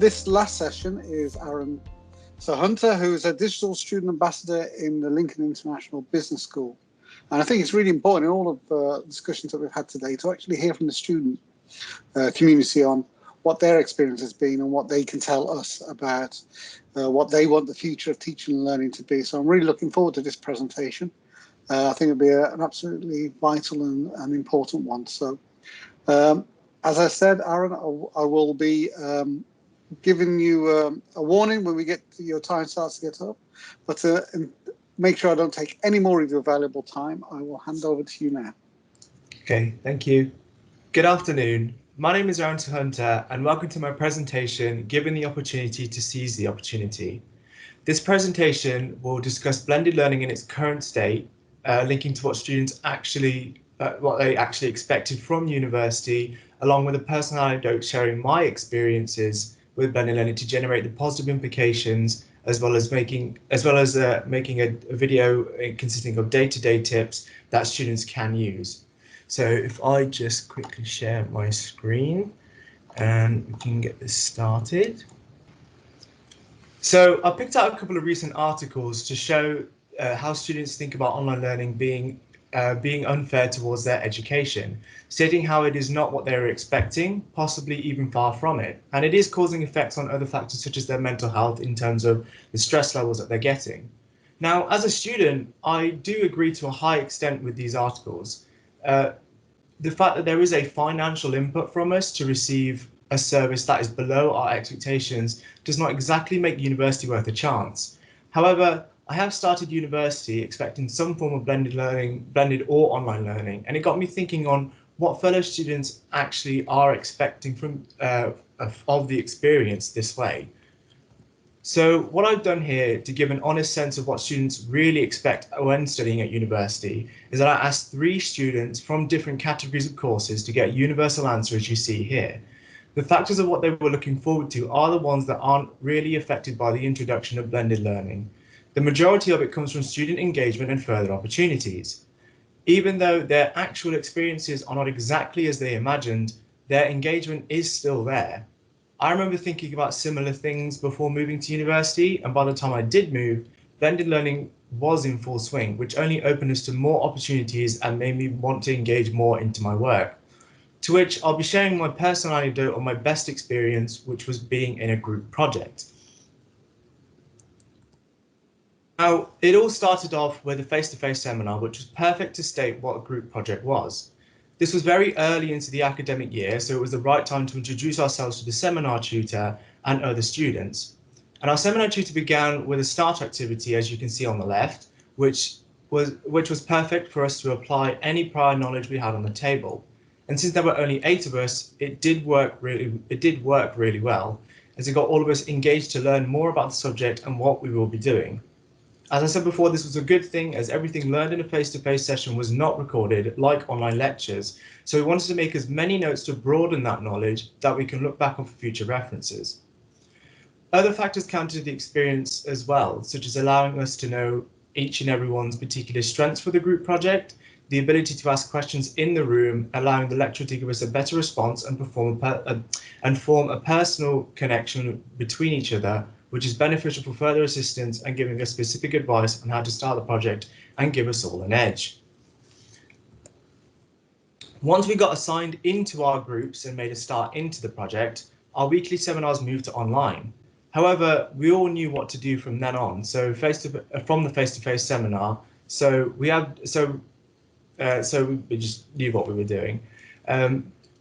This last session is Aaron Hunter, who's a digital student ambassador in the Lincoln International Business School. And I think it's really important in all of the discussions that we've had today to actually hear from the student community on what their experience has been and what they can tell us about what they want the future of teaching and learning to be. So I'm really looking forward to this presentation. I think it'll be an absolutely vital and important one. So as I said, Aaron, I will be giving you a warning when your time starts to get up, but make sure I don't take any more of your valuable time. I will hand over to you now. Okay, thank you. Good afternoon. My name is Aaron Hunter and welcome to my presentation, Given the Opportunity to Seize the Opportunity. This presentation will discuss blended learning in its current state, linking to what students what they actually expected from university, along with a personal anecdote sharing my experiences with blended learning to generate the positive implications, as well as making a video consisting of day-to-day tips that students can use. So if I just quickly share my screen and we can get this started. So I picked out a couple of recent articles to show how students think about online learning being unfair towards their education, stating how it is not what they were expecting, possibly even far from it, and it is causing effects on other factors such as their mental health in terms of the stress levels that they're getting. Now, as a student, I do agree to a high extent with these articles. The fact that there is a financial input from us to receive a service that is below our expectations does not exactly make university worth a chance. However, I have started university expecting some form of blended learning, blended or online learning, and it got me thinking on what fellow students actually are expecting from of the experience this way. So what I've done here to give an honest sense of what students really expect when studying at university is that I asked 3 students from different categories of courses to get a universal answer as you see here. The factors of what they were looking forward to are the ones that aren't really affected by the introduction of blended learning. The majority of it comes from student engagement and further opportunities. Even though their actual experiences are not exactly as they imagined, their engagement is still there. I remember thinking about similar things before moving to university, and by the time I did move, blended learning was in full swing, which only opened us to more opportunities and made me want to engage more into my work. To which I'll be sharing my personal anecdote on my best experience, which was being in a group project. Now, it all started off with a face-to-face seminar, which was perfect to state what a group project was. This was very early into the academic year, so it was the right time to introduce ourselves to the seminar tutor and other students. And our seminar tutor began with a start activity, as you can see on the left, which was perfect for us to apply any prior knowledge we had on the table. And since there were only 8 of us, it did work really well, as it got all of us engaged to learn more about the subject and what we will be doing. As I said before, this was a good thing as everything learned in a face-to-face session was not recorded like online lectures. So we wanted to make as many notes to broaden that knowledge that we can look back on for future references. Other factors counted the experience as well, such as allowing us to know each and everyone's particular strengths for the group project, the ability to ask questions in the room, allowing the lecturer to give us a better response and form a personal connection between each other, which is beneficial for further assistance and giving us specific advice on how to start the project and give us all an edge. Once we got assigned into our groups and made a start into the project, our weekly seminars moved to online. However, we all knew what to do from then on. So from the face-to-face seminar, we just knew what we were doing.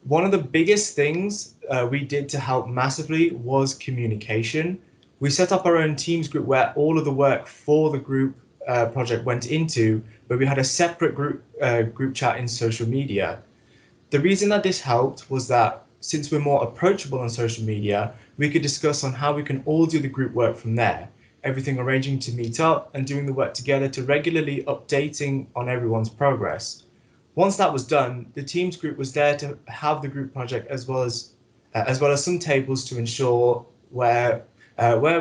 One of the biggest things we did to help massively was communication. We set up our own Teams group where all of the work for the group project went into, but we had a separate group chat in social media. The reason that this helped was that since we're more approachable on social media, we could discuss on how we can all do the group work from there. Everything arranging to meet up and doing the work together to regularly updating on everyone's progress. Once that was done, the Teams group was there to have the group project as well as some tables to ensure where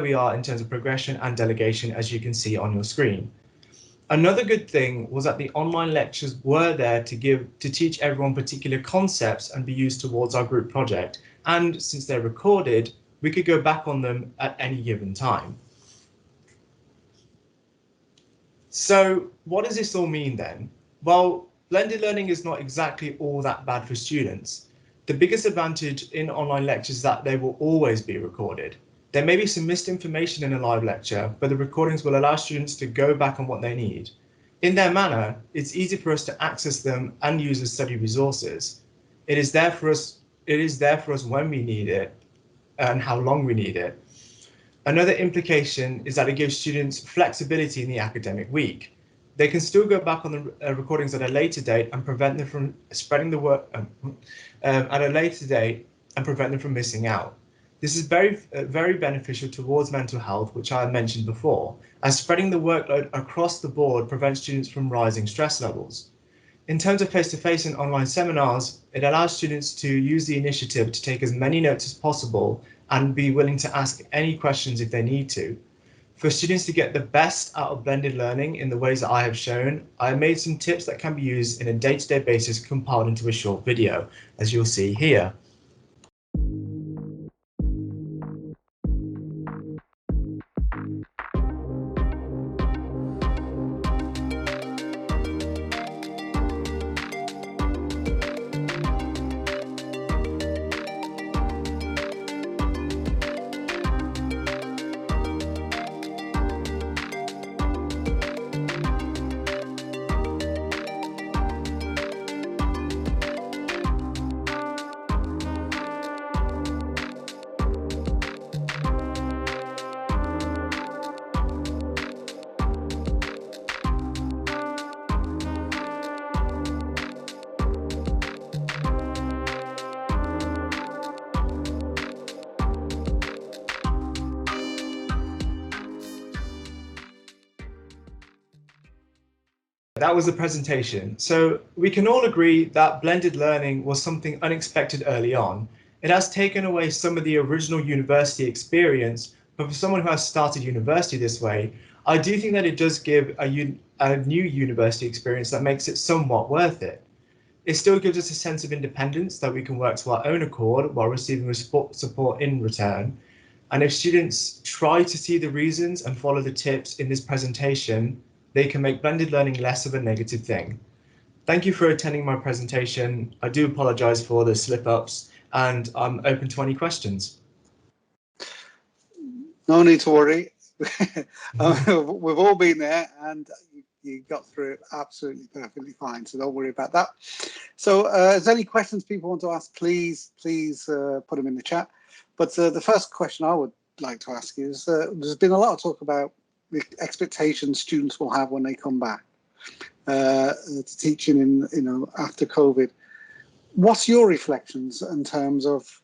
we are in terms of progression and delegation, as you can see on your screen. Another good thing was that the online lectures were there to teach everyone particular concepts and be used towards our group project. And since they're recorded, we could go back on them at any given time. So what does this all mean then? Well, blended learning is not exactly all that bad for students. The biggest advantage in online lectures is that they will always be recorded. There may be some missed information in a live lecture, but the recordings will allow students to go back on what they need. In their manner, it's easy for us to access them and use as study resources. It is there for us when we need it and how long we need it. Another implication is that it gives students flexibility in the academic week. They can still go back on the recordings at a later date and prevent them from spreading the work at a later date and prevent them from missing out. This is very beneficial towards mental health, which I mentioned before, as spreading the workload across the board prevents students from rising stress levels. In terms of face-to-face and online seminars, it allows students to use the initiative to take as many notes as possible and be willing to ask any questions if they need to. For students to get the best out of blended learning in the ways that I have shown, I made some tips that can be used in a day-to-day basis compiled into a short video, as you'll see here. That was the presentation. So we can all agree that blended learning was something unexpected early on. It has taken away some of the original university experience, but for someone who has started university this way, I do think that it does give a new university experience that makes it somewhat worth it. It still gives us a sense of independence that we can work to our own accord while receiving support in return. And if students try to see the reasons and follow the tips in this presentation, they can make blended learning less of a negative thing. Thank you for attending my presentation. I do apologise for the slip-ups and I'm open to any questions. No need to worry. We've all been there and you got through it absolutely perfectly fine, so don't worry about that. So if there's any questions people want to ask, please put them in the chat. But the first question I would like to ask you is, there's been a lot of talk about the expectations students will have when they come back to teaching in, after COVID. What's your reflections in terms of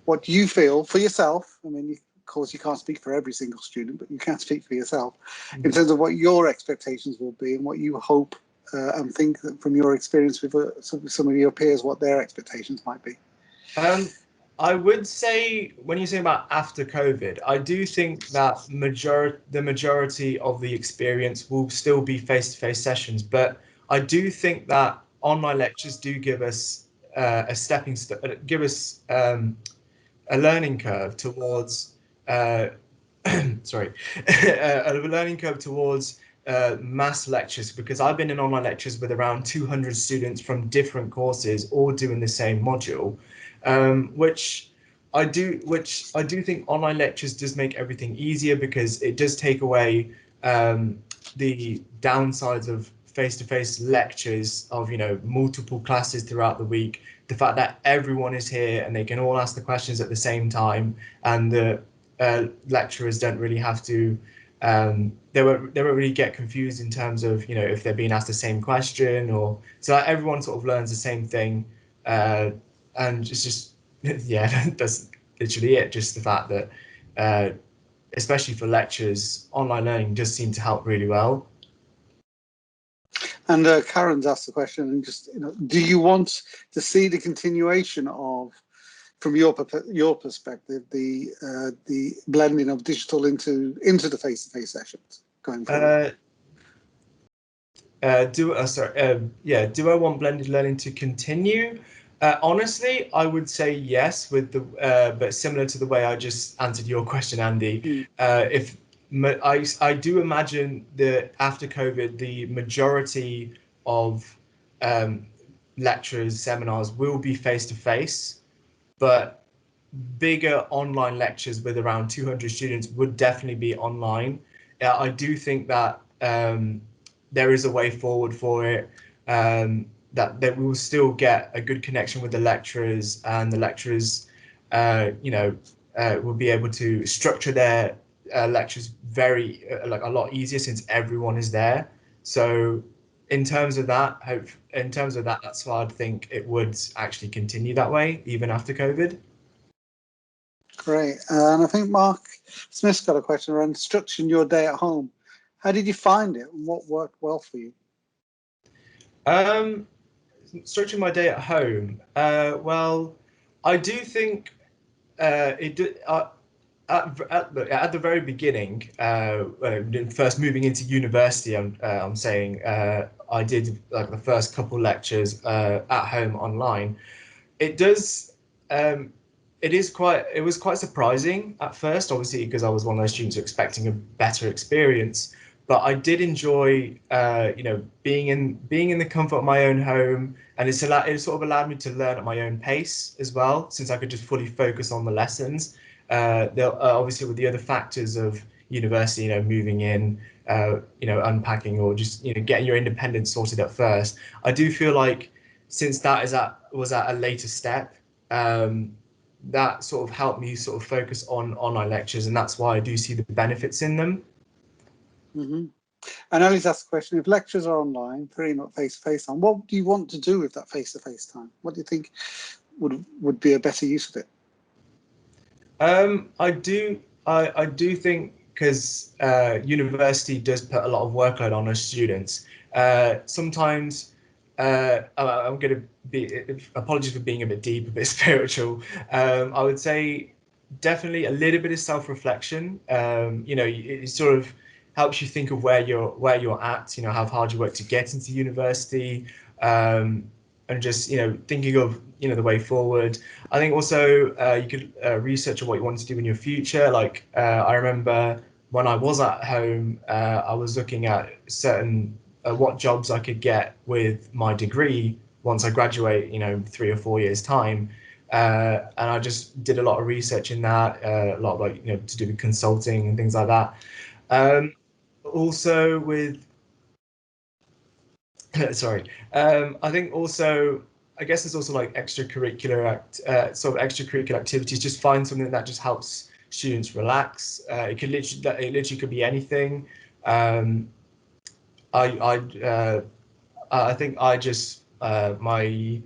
what you feel for yourself? I mean, of course, you can't speak for every single student, but you can speak for yourself in terms of what your expectations will be and what you hope and think that from your experience with some of your peers, what their expectations might be. I would say, when you say about after COVID, I do think that the majority of the experience will still be face-to-face sessions, but I do think that online lectures do give us a stepping stone, give us a learning curve towards sorry, a learning curve towards mass lectures, because I've been in online lectures with around 200 students from different courses all doing the same module. Which I do think online lectures does make everything easier, because it does take away the downsides of face-to-face lectures of multiple classes throughout the week. The fact that everyone is here and they can all ask the questions at the same time, and the lecturers don't really have to they won't really get confused in terms of if they're being asked the same question, or so everyone sort of learns the same thing. And it's just, yeah, that's literally it. Just the fact that, especially for lectures, online learning does seem to help really well. And Karen's asked the question, and just do you want to see the continuation of, from your perspective, the blending of digital into the face-to-face sessions going forward? Do I want blended learning to continue? Honestly, I would say yes, with the but similar to the way I just answered your question, Andy. Mm. If I do imagine that after COVID, the majority of um, lectures, seminars will be face to face, but bigger online lectures with around 200 students would definitely be online. I do think that there is a way forward for it. That we will still get a good connection with the lecturers, and the lecturers, will be able to structure their lectures very like a lot easier since everyone is there. So in terms of that, that's why I'd think it would actually continue that way even after COVID. Great. And I think Mark Smith's got a question around structuring your day at home. How did you find it, and what worked well for you? Structuring my day at home. Well, I do think it do, at the very beginning, first moving into university, I'm saying I did like the first couple lectures at home online. It does. It was quite surprising at first, obviously, because I was one of those students expecting a better experience. But I did enjoy, being in the comfort of my own home, and it sort of allowed me to learn at my own pace as well, since I could just fully focus on the lessons. Obviously, with the other factors of university, moving in, unpacking, or just getting your independence sorted at first. I do feel like since was at a later step, that sort of helped me sort of focus on online lectures, and that's why I do see the benefits in them. Mm-hmm. And Ellie's asked the question, if lectures are online, clearly not face-to-face time, what do you want to do with that face-to-face time? What do you think would be a better use of it? I do think because university does put a lot of workload on us students. Sometimes I'm going to be apologies for being a bit deep, a bit spiritual. I would say definitely a little bit of self-reflection. It sort of helps you think of where you're at. How hard you work to get into university. And just thinking of the way forward. I think also you could research on what you want to do in your future. Like I remember when I was at home, I was looking at certain what jobs I could get with my degree once I graduate, 3 or 4 years time. And I just did a lot of research in that, a lot of to do with consulting and things like that. Also with sorry. I think also, I guess there's also like sort of extracurricular activities. Just find something that just helps students relax. It literally could be anything. Um, I think I just my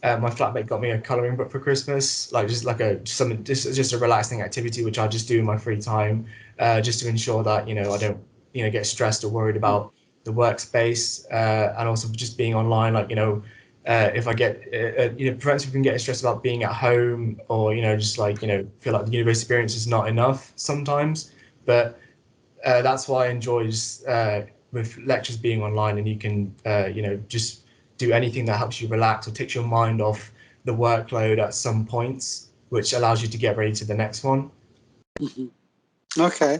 flatmate got me a coloring book for Christmas, like just like just a relaxing activity which I just do in my free time, just to ensure that I don't get stressed or worried about the workspace, and also just being online, like if I get prevents me from getting stressed about being at home, or just like feel like the university experience is not enough sometimes. But that's why I enjoy just, with lectures being online, and you can just do anything that helps you relax or takes your mind off the workload at some points, which allows you to get ready to the next one. Mm-hmm. Okay,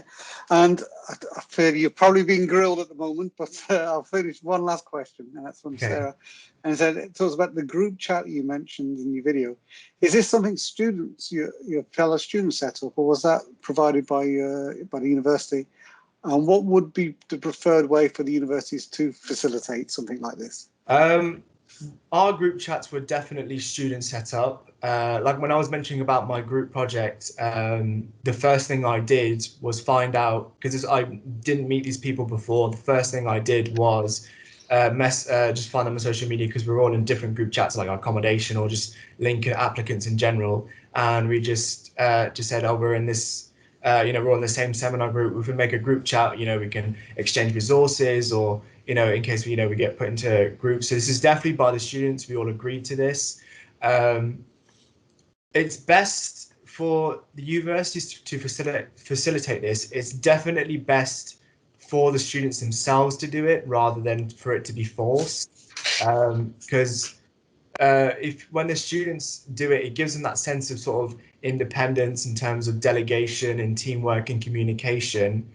and I feel you're probably being grilled at the moment, but I'll finish one last question, and that's from Sarah. And it talks about the group chat you mentioned in your video. Is this something students, your fellow students set up, or was that provided by the university? And what would be the preferred way for the universities to facilitate something like this? Our group chats were definitely student set up. Like when I was mentioning about my group project, the first thing I did was find out, because I didn't meet these people before. The first thing I did was just find them on social media, because we're all in different group chats, like accommodation or just link applicants in general. And we just said, oh, we're in this. We're on the same seminar group. If we make a group chat, we can exchange resources, or in case we get put into groups. So this is definitely by the students. We all agreed to this. It's best for the universities to facilitate this. It's definitely best for the students themselves to do it, rather than for it to be forced. Because if when the students do it, it gives them that sense of sort of independence in terms of delegation and teamwork and communication,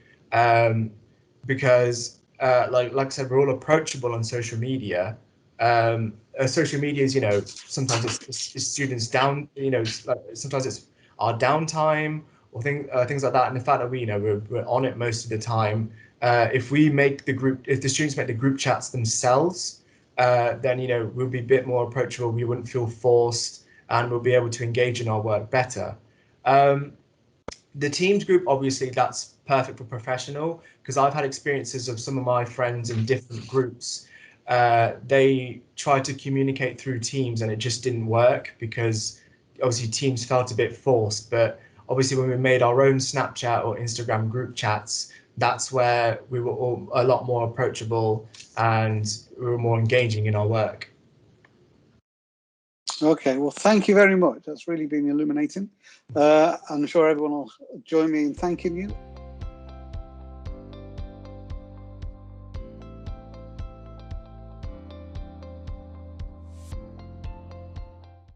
because like I said, we're all approachable on social media. Social media is, sometimes it's students down, like sometimes it's our downtime or things like that. And the fact that we're on it most of the time, if the students make the group chats themselves, then we'll be a bit more approachable. We wouldn't feel forced, and we'll be able to engage in our work better. The Teams group, obviously, that's perfect for professional, because I've had experiences of some of my friends in different groups. They tried to communicate through Teams and it just didn't work, because obviously Teams felt a bit forced. But obviously when we made our own Snapchat or Instagram group chats, that's where we were all a lot more approachable and we were more engaging in our work. Okay, well, thank you very much. That's really been illuminating. I'm sure everyone will join me in thanking you.